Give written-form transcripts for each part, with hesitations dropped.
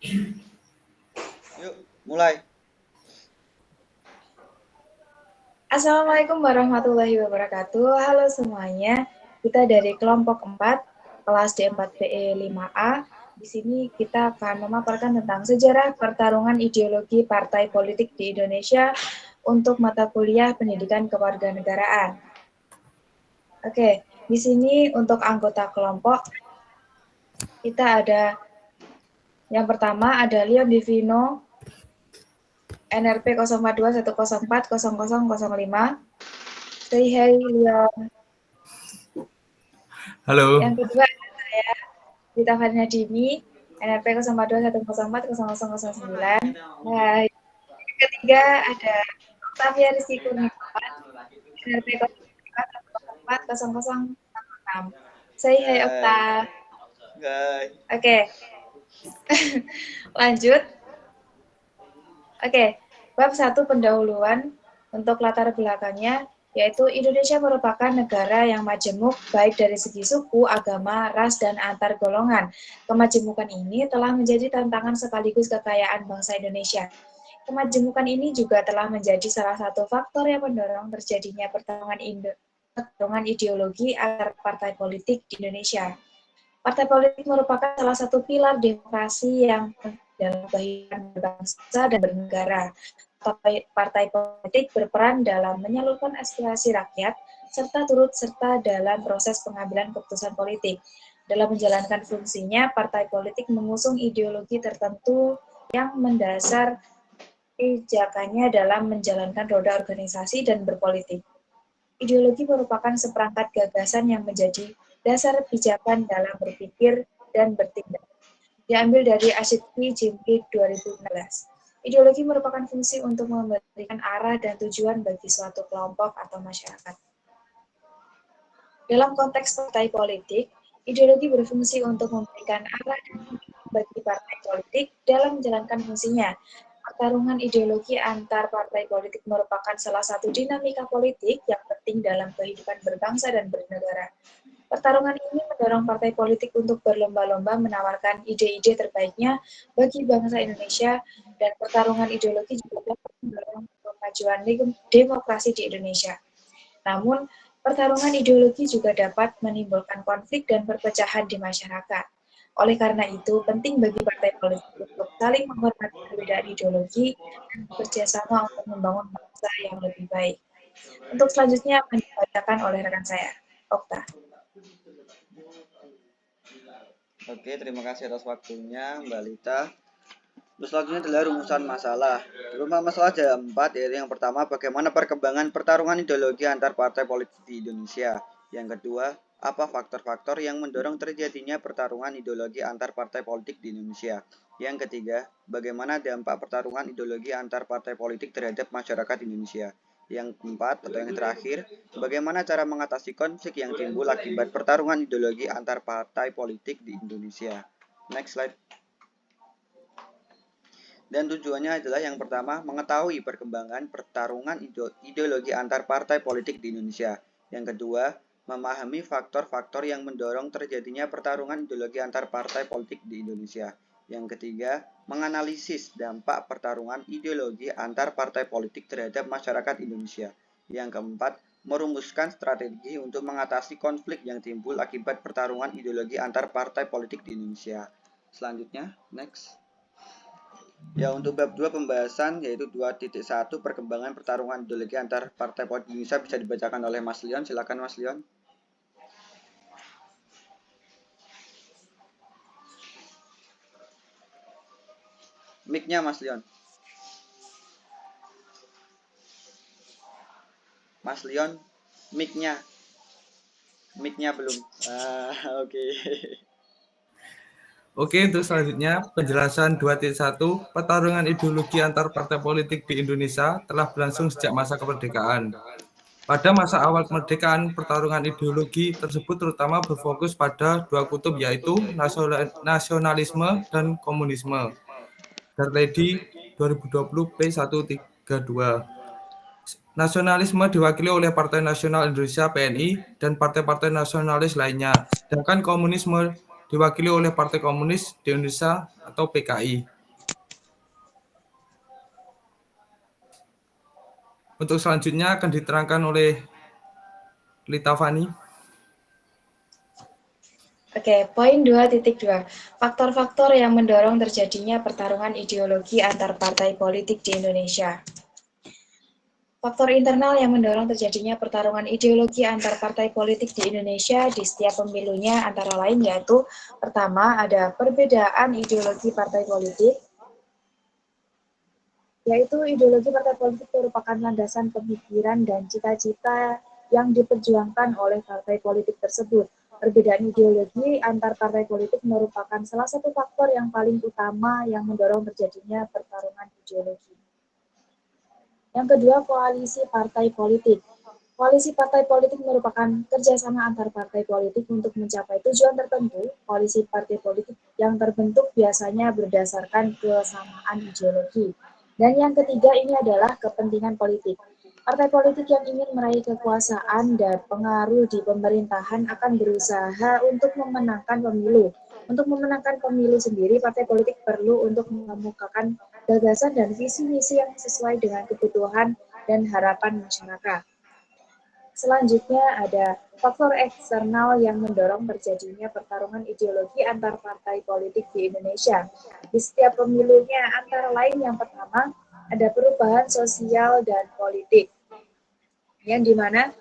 Yuk, mulai. Assalamualaikum warahmatullahi wabarakatuh. Halo semuanya, kita dari kelompok 4, kelas D4PE 5A. Di sini kita akan memaparkan tentang sejarah pertarungan ideologi partai politik di Indonesia untuk mata kuliah pendidikan kewarganegaraan. Oke, di sini untuk anggota kelompok, kita ada yang pertama ada Leon Divino, NRP 04210400005. Say hi Leon. Halo. Yang kedua ada saya, Dita Farina Dini, NRP 042104009. Nah, yang ketiga ada Octavia Rizky Kurniawan, NRP 042104006. Say hi Okta. Oke. Lanjut. Oke, bab 1 pendahuluan untuk latar belakangnya, yaitu Indonesia merupakan negara yang majemuk baik dari segi suku, agama, ras, dan antar golongan. Kemajemukan ini telah menjadi tantangan sekaligus kekayaan bangsa Indonesia. Kemajemukan ini juga telah menjadi salah satu faktor yang mendorong terjadinya pertarungan ideologi antar partai politik di Indonesia. Partai politik merupakan salah satu pilar demokrasi yang dalam kehidupan berbangsa dan bernegara. Partai politik berperan dalam menyalurkan aspirasi rakyat serta turut serta dalam proses pengambilan keputusan politik. Dalam menjalankan fungsinya, partai politik mengusung ideologi tertentu yang mendasar kebijakannya dalam menjalankan roda organisasi dan berpolitik. Ideologi merupakan seperangkat gagasan yang menjadi dasar pijakan dalam berpikir dan bertindak. Diambil dari Ashitki Jimki 2016. Ideologi merupakan fungsi untuk memberikan arah dan tujuan bagi suatu kelompok atau masyarakat. Dalam konteks partai politik, ideologi berfungsi untuk memberikan arah dan tujuan bagi partai politik dalam menjalankan fungsinya. Pertarungan ideologi antar partai politik merupakan salah satu dinamika politik yang penting dalam kehidupan berbangsa dan bernegara. Pertarungan ini mendorong partai politik untuk berlomba-lomba menawarkan ide-ide terbaiknya bagi bangsa Indonesia, dan pertarungan ideologi juga dapat mendorong kemajuan demokrasi di Indonesia. Namun, pertarungan ideologi juga dapat menimbulkan konflik dan perpecahan di masyarakat. Oleh karena itu, penting bagi partai politik untuk saling menghormati perbedaan ideologi dan bekerja sama untuk membangun bangsa yang lebih baik. Untuk selanjutnya akan dibacakan oleh rekan saya, Okta. Oke, terima kasih atas waktunya Mbak Lita. Terus selanjutnya adalah rumusan masalah. Rumusan masalah ada 4, yaitu yang pertama, bagaimana perkembangan pertarungan ideologi antar partai politik di Indonesia. Yang kedua, apa faktor-faktor yang mendorong terjadinya pertarungan ideologi antar partai politik di Indonesia. Yang ketiga, bagaimana dampak pertarungan ideologi antar partai politik terhadap masyarakat Indonesia. Yang keempat atau yang terakhir, bagaimana cara mengatasi konflik yang timbul akibat pertarungan ideologi antar partai politik di Indonesia. Next slide. Dan tujuannya adalah yang pertama, mengetahui perkembangan pertarungan ideologi antar partai politik di Indonesia. Yang kedua, memahami faktor-faktor yang mendorong terjadinya pertarungan ideologi antar partai politik di Indonesia. Yang ketiga, menganalisis dampak pertarungan ideologi antar partai politik terhadap masyarakat Indonesia. Yang keempat, merumuskan strategi untuk mengatasi konflik yang timbul akibat pertarungan ideologi antar partai politik di Indonesia. Selanjutnya, next. Ya, untuk bab 2 pembahasan yaitu 2.1 perkembangan pertarungan ideologi antar partai politik Indonesia bisa dibacakan oleh Mas Leon. Silakan Mas Leon. Mic-nya Mas Leon. Mas Leon, mic-nya. Mic-nya belum. Oke. Oke, untuk selanjutnya penjelasan 2.1 pertarungan ideologi antar partai politik di Indonesia telah berlangsung sejak masa kemerdekaan. Pada masa awal kemerdekaan, pertarungan ideologi tersebut terutama berfokus pada dua kutub, yaitu nasionalisme dan komunisme. Darledi 2020 P132. Nasionalisme diwakili oleh Partai Nasional Indonesia (PNI) dan partai-partai nasionalis lainnya, sedangkan komunisme diwakili oleh Partai Komunis di Indonesia atau PKI. Untuk selanjutnya akan diterangkan oleh Lita Fani. Oke, poin 2.2. Faktor-faktor yang mendorong terjadinya pertarungan ideologi antar partai politik di Indonesia. Faktor internal yang mendorong terjadinya pertarungan ideologi antar partai politik di Indonesia di setiap pemilunya antara lain yaitu pertama ada perbedaan ideologi partai politik, yaitu ideologi partai politik merupakan landasan pemikiran dan cita-cita yang diperjuangkan oleh partai politik tersebut. Perbedaan ideologi antar partai politik merupakan salah satu faktor yang paling utama yang mendorong terjadinya pertarungan ideologi. Yang kedua, koalisi partai politik. Koalisi partai politik merupakan kerjasama antar partai politik untuk mencapai tujuan tertentu. Koalisi partai politik yang terbentuk biasanya berdasarkan kesamaan ideologi. Dan yang ketiga ini adalah kepentingan politik. Partai politik yang ingin meraih kekuasaan dan pengaruh di pemerintahan akan berusaha untuk memenangkan pemilu. Untuk memenangkan pemilu sendiri, partai politik perlu untuk mengemukakan gagasan dan visi-misi yang sesuai dengan kebutuhan dan harapan masyarakat. Selanjutnya ada faktor eksternal yang mendorong terjadinya pertarungan ideologi antar partai politik di Indonesia. Di setiap pemilunya antara lain yang pertama ada perubahan sosial dan politik, yang dimana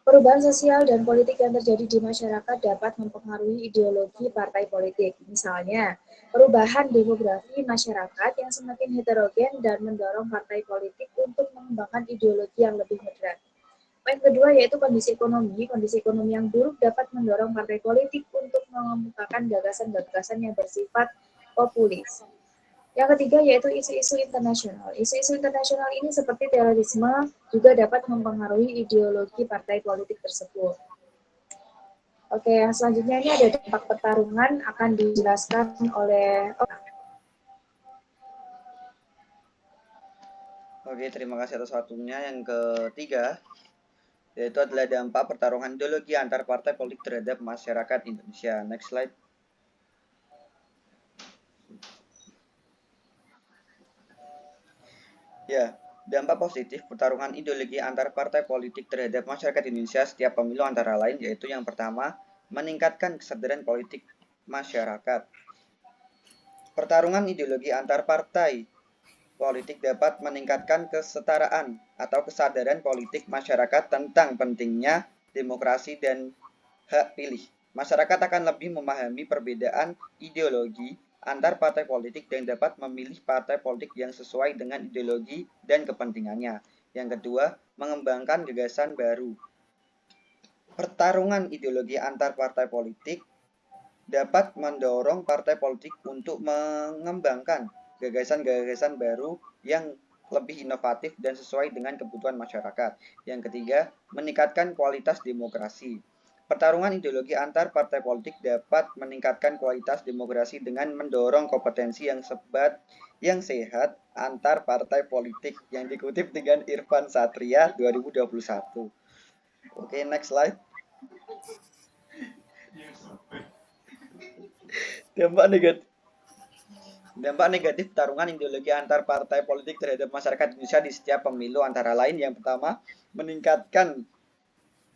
perubahan sosial dan politik yang terjadi di masyarakat dapat mempengaruhi ideologi partai politik. Misalnya, perubahan demografi masyarakat yang semakin heterogen dan mendorong partai politik untuk mengembangkan ideologi yang lebih moderat. Poin kedua yaitu kondisi ekonomi. Kondisi ekonomi yang buruk dapat mendorong partai politik untuk mengemukakan gagasan-gagasan yang bersifat populis. Yang ketiga yaitu isu-isu internasional. Isu-isu internasional ini seperti terorisme juga dapat mempengaruhi ideologi partai politik tersebut. Oke, yang selanjutnya ini ada dampak pertarungan akan dijelaskan oleh Oke, terima kasih atas waktunya. Yang ketiga yaitu adalah dampak pertarungan ideologi antar partai politik terhadap masyarakat Indonesia. Next slide. Ya, dampak positif pertarungan ideologi antar partai politik terhadap masyarakat Indonesia setiap pemilu antara lain yaitu yang pertama, meningkatkan kesadaran politik masyarakat. Pertarungan ideologi antar partai politik dapat meningkatkan kesetaraan atau kesadaran politik masyarakat tentang pentingnya demokrasi dan hak pilih. Masyarakat akan lebih memahami perbedaan ideologi antar partai politik dan dapat memilih partai politik yang sesuai dengan ideologi dan kepentingannya. Yang kedua, mengembangkan gagasan baru. Pertarungan ideologi antar partai politik dapat mendorong partai politik untuk mengembangkan gagasan-gagasan baru yang lebih inovatif dan sesuai dengan kebutuhan masyarakat. Yang ketiga, meningkatkan kualitas demokrasi. Pertarungan ideologi antar partai politik dapat meningkatkan kualitas demokrasi dengan mendorong kompetensi yang sehat antar partai politik yang dikutip dengan Irfan Satria 2021. Oke, next slide. Dampak negatif pertarungan ideologi antar partai politik terhadap masyarakat Indonesia di setiap pemilu antara lain yang pertama, meningkatkan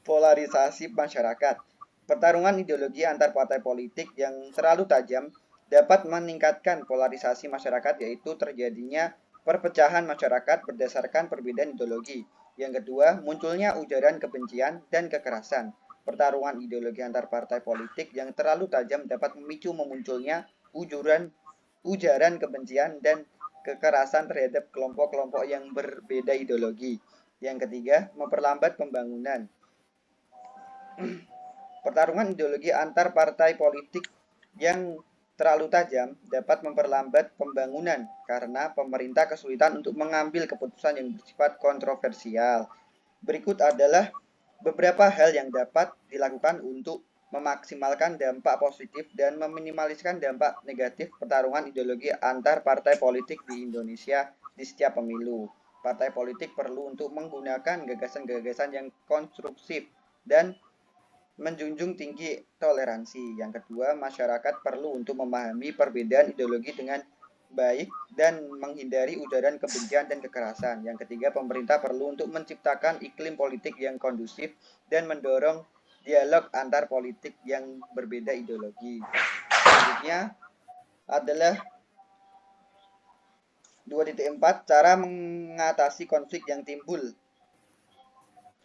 polarisasi masyarakat. Pertarungan ideologi antar partai politik yang terlalu tajam dapat meningkatkan polarisasi masyarakat yaitu terjadinya perpecahan masyarakat berdasarkan perbedaan ideologi. Yang kedua, munculnya ujaran kebencian dan kekerasan. Pertarungan ideologi antar partai politik yang terlalu tajam dapat memicu memunculnya ujaran kebencian dan kekerasan terhadap kelompok-kelompok yang berbeda ideologi. Yang ketiga, memperlambat pembangunan. Pertarungan ideologi antar partai politik yang terlalu tajam dapat memperlambat pembangunan karena pemerintah kesulitan untuk mengambil keputusan yang bersifat kontroversial. Berikut adalah beberapa hal yang dapat dilakukan untuk memaksimalkan dampak positif dan meminimaliskan dampak negatif pertarungan ideologi antar partai politik di Indonesia di setiap pemilu. Partai politik perlu untuk menggunakan gagasan-gagasan yang konstruktif dan menjunjung tinggi toleransi. Yang kedua, masyarakat perlu untuk memahami perbedaan ideologi dengan baik dan menghindari ujaran kebencian dan kekerasan. Yang ketiga, pemerintah perlu untuk menciptakan iklim politik yang kondusif dan mendorong dialog antar politik yang berbeda ideologi. Selanjutnya adalah 2.4 cara mengatasi konflik yang timbul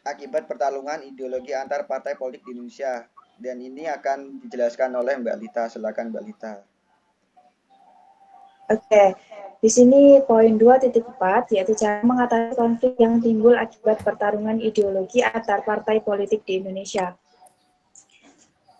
akibat pertarungan ideologi antar partai politik di Indonesia. Dan ini akan dijelaskan oleh Mbak Lita. Silakan Mbak Lita. Oke, di sini poin 2.4 yaitu cara mengatasi konflik yang timbul akibat pertarungan ideologi antar partai politik di Indonesia.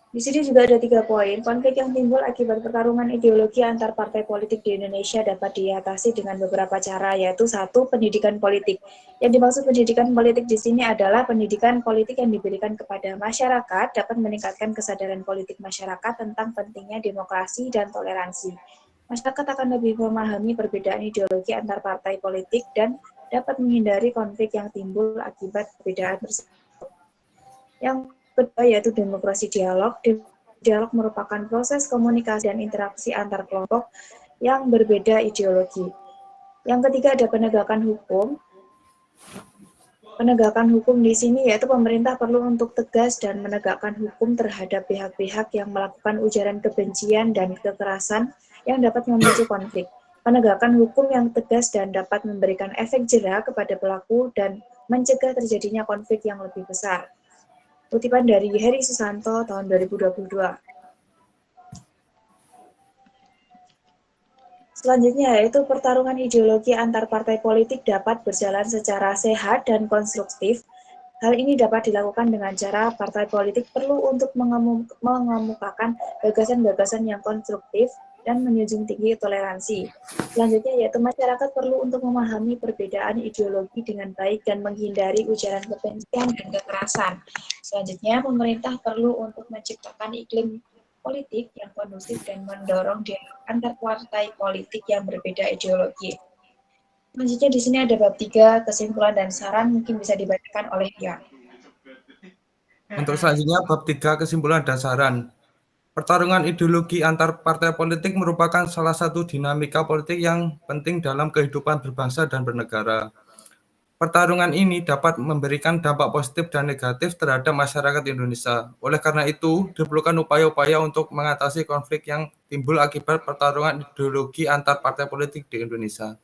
Di sini juga ada 3 poin. Konflik yang timbul akibat pertarungan ideologi antar partai politik di Indonesia dapat diatasi dengan beberapa cara, yaitu 1. Pendidikan politik. Yang dimaksud pendidikan politik di sini adalah pendidikan politik yang diberikan kepada masyarakat dapat meningkatkan kesadaran politik masyarakat tentang pentingnya demokrasi dan toleransi. Masyarakat akan lebih memahami perbedaan ideologi antar partai politik dan dapat menghindari konflik yang timbul akibat perbedaan tersebut. Yang kedua yaitu demokrasi dialog. Dialog merupakan proses komunikasi dan interaksi antar kelompok yang berbeda ideologi. Yang ketiga ada penegakan hukum. Penegakan hukum di sini yaitu pemerintah perlu untuk tegas dan menegakkan hukum terhadap pihak-pihak yang melakukan ujaran kebencian dan kekerasan yang dapat memicu konflik. Penegakan hukum yang tegas dan dapat memberikan efek jera kepada pelaku dan mencegah terjadinya konflik yang lebih besar. Kutipan dari Heri Susanto tahun 2022. Selanjutnya yaitu pertarungan ideologi antar partai politik dapat berjalan secara sehat dan konstruktif. Hal ini dapat dilakukan dengan cara partai politik perlu untuk mengemukakan gagasan-gagasan yang konstruktif dan menjunjung tinggi toleransi. Selanjutnya yaitu masyarakat perlu untuk memahami perbedaan ideologi dengan baik dan menghindari ujaran kebencian dan kekerasan. Selanjutnya pemerintah perlu untuk menciptakan iklim politik yang kondusif dan mendorong dialog antar partai politik yang berbeda ideologi. Selanjutnya di sini ada bab 3 kesimpulan dan saran, mungkin bisa dibacakan oleh Dian. Untuk selanjutnya bab 3 kesimpulan dan saran. Pertarungan ideologi antar partai politik merupakan salah satu dinamika politik yang penting dalam kehidupan berbangsa dan bernegara. Pertarungan ini dapat memberikan dampak positif dan negatif terhadap masyarakat Indonesia. Oleh karena itu, diperlukan upaya-upaya untuk mengatasi konflik yang timbul akibat pertarungan ideologi antar partai politik di Indonesia.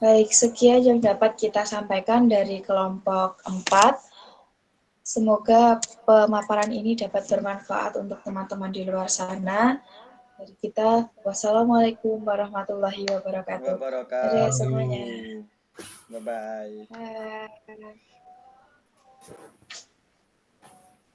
Baik, sekian yang dapat kita sampaikan dari kelompok 4. Semoga pemaparan ini dapat bermanfaat untuk teman-teman di luar sana. Dari kita, wassalamualaikum warahmatullahi wabarakatuh. Dadah semuanya. Bye-bye. Bye.